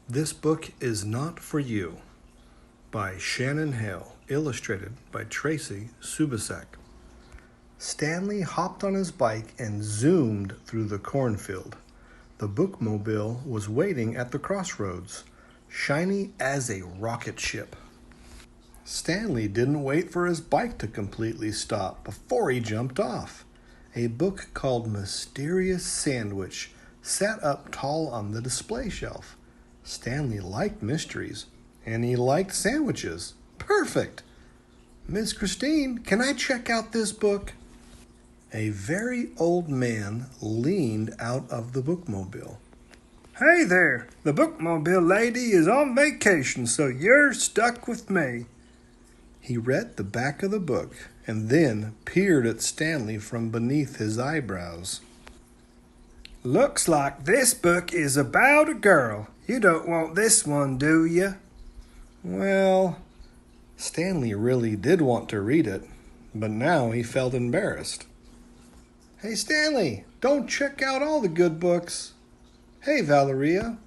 This book is not for you by Shannon Hale, illustrated by Tracy Subasek. Stanley hopped on his bike and zoomed through the cornfield. The bookmobile was waiting at the crossroads, shiny as a rocket ship. Stanley didn't wait for his bike to completely stop before he jumped off. A book called Mysterious Sandwich sat up tall on the display shelf. Stanley liked mysteries, and he liked sandwiches. Perfect! Miss Christine, can I check out this book? A very old man leaned out of the bookmobile. Hey there, the bookmobile lady is on vacation, so you're stuck with me. He read the back of the book and then peered at Stanley from beneath his eyebrows. Looks like this book is about a girl. You don't want this one, do you? Well, Stanley really did want to read it, but now he felt embarrassed. Hey, Stanley, don't check out all the good books. Hey, Valeria.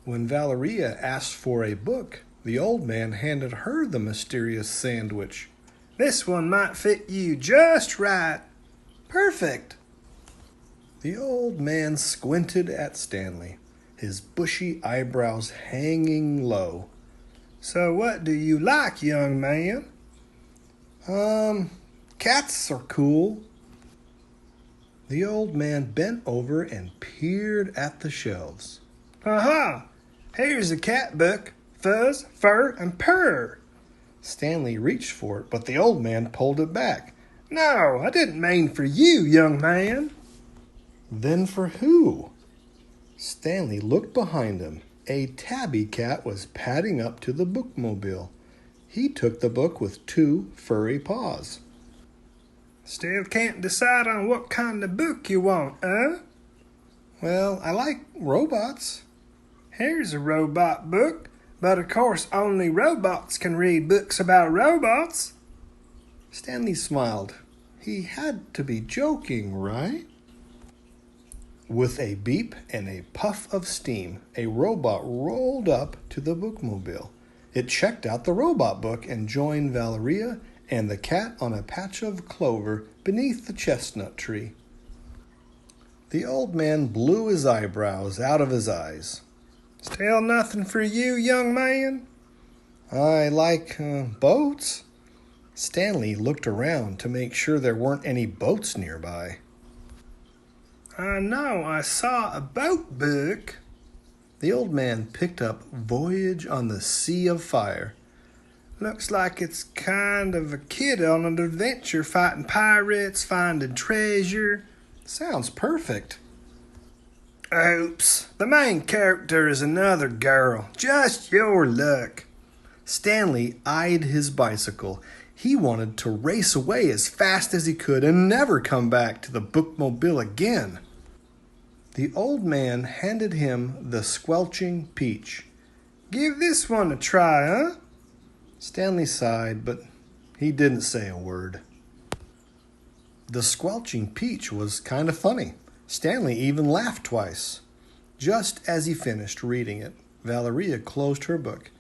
When Valeria asked for a book, the old man handed her the mysterious sandwich. This one might fit you just right. Perfect. The old man squinted at Stanley, his bushy eyebrows hanging low. So what do you like, young man? Cats are cool. The old man bent over and peered at the shelves. Aha! Here's a cat book. Fuzz, fur, and purr. Stanley reached for it, but the old man pulled it back. No, I didn't mean for you, young man. Then for who? Stanley looked behind him. A tabby cat was padding up to the bookmobile. He took the book with two furry paws. Still can't decide on what kind of book you want, huh? Well, I like robots. Here's a robot book. But of course only robots can read books about robots. Stanley smiled. He had to be joking, right? With a beep and a puff of steam, a robot rolled up to the bookmobile. It checked out the robot book and joined Valeria and the cat on a patch of clover beneath the chestnut tree. The old man blew his eyebrows out of his eyes. Still nothing for you, young man? I like boats. Stanley looked around to make sure there weren't any boats nearby. I know, I saw a boat book. The old man picked up Voyage on the Sea of Fire. Looks like it's kind of a kid on an adventure fighting pirates, finding treasure. Sounds perfect. Oops, the main character is another girl. Just your luck. Stanley eyed his bicycle. He wanted to race away as fast as he could and never come back to the bookmobile again. The old man handed him the Squelching Peach. Give this one a try, huh? Stanley sighed, but he didn't say a word. The Squelching Peach was kind of funny. Stanley even laughed twice. Just as he finished reading it, Valeria closed her book.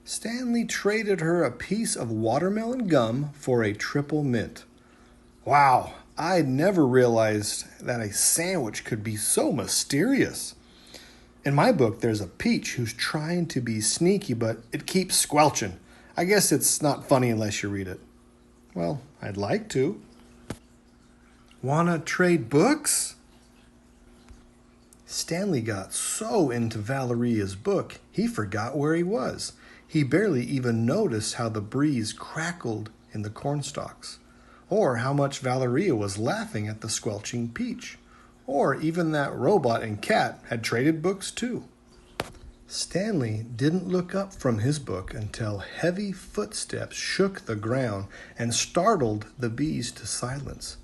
Stanley traded her a piece of watermelon gum for a triple mint. Wow, I'd never realized that a sandwich could be so mysterious. In my book, there's a peach who's trying to be sneaky, but it keeps squelching. I guess it's not funny unless you read it. Well, I'd like to. Wanna trade books? Stanley got so into Valeria's book, he forgot where he was. He barely even noticed how the breeze crackled in the cornstalks, or how much Valeria was laughing at the Squelching Peach, or even that robot and cat had traded books too. Stanley didn't look up from his book until heavy footsteps shook the ground and startled the bees to silence.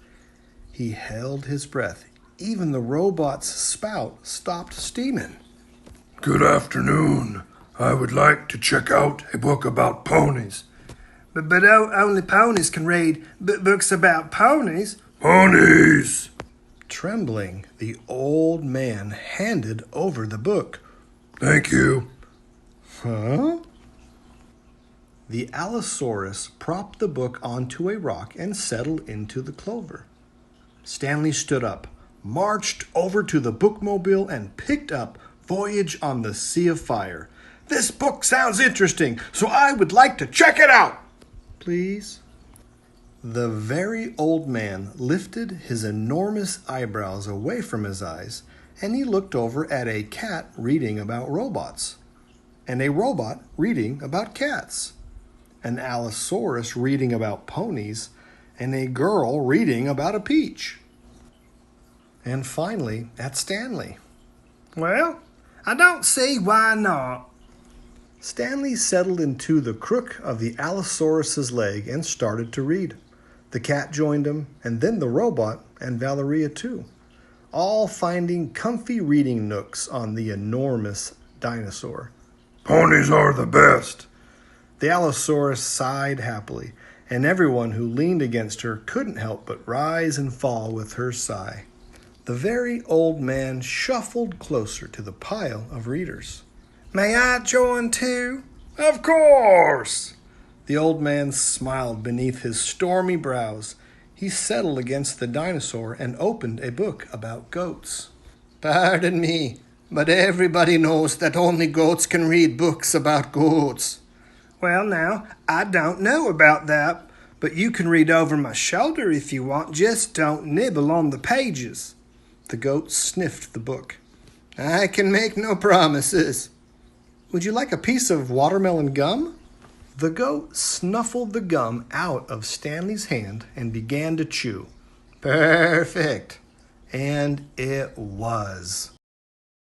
He held his breath. Even the robot's spout stopped steaming. Good afternoon. I would like to check out a book about ponies. But only ponies can read books about ponies. Ponies! Trembling, the old man handed over the book. Thank you. Huh? The Allosaurus propped the book onto a rock and settled into the clover. Stanley stood up, marched over to the bookmobile, and picked up Voyage on the Sea of Fire. This book sounds interesting, so I would like to check it out. Please? The very old man lifted his enormous eyebrows away from his eyes, and he looked over at a cat reading about robots, and a robot reading about cats, an Allosaurus reading about ponies, and a girl reading about a peach. And finally, at Stanley. Well, I don't see why not. Stanley settled into the crook of the Allosaurus's leg and started to read. The cat joined him, and then the robot and Valeria too, all finding comfy reading nooks on the enormous dinosaur. Ponies are the best. The Allosaurus sighed happily, and everyone who leaned against her couldn't help but rise and fall with her sigh. The very old man shuffled closer to the pile of readers. May I join too? Of course. The old man smiled beneath his stormy brows. He settled against the dinosaur and opened a book about goats. Pardon me, but everybody knows that only goats can read books about goats. Well, now, I don't know about that, but you can read over my shoulder if you want. Just don't nibble on the pages. The goat sniffed the book. I can make no promises. Would you like a piece of watermelon gum? The goat snuffled the gum out of Stanley's hand and began to chew. Perfect. And it was.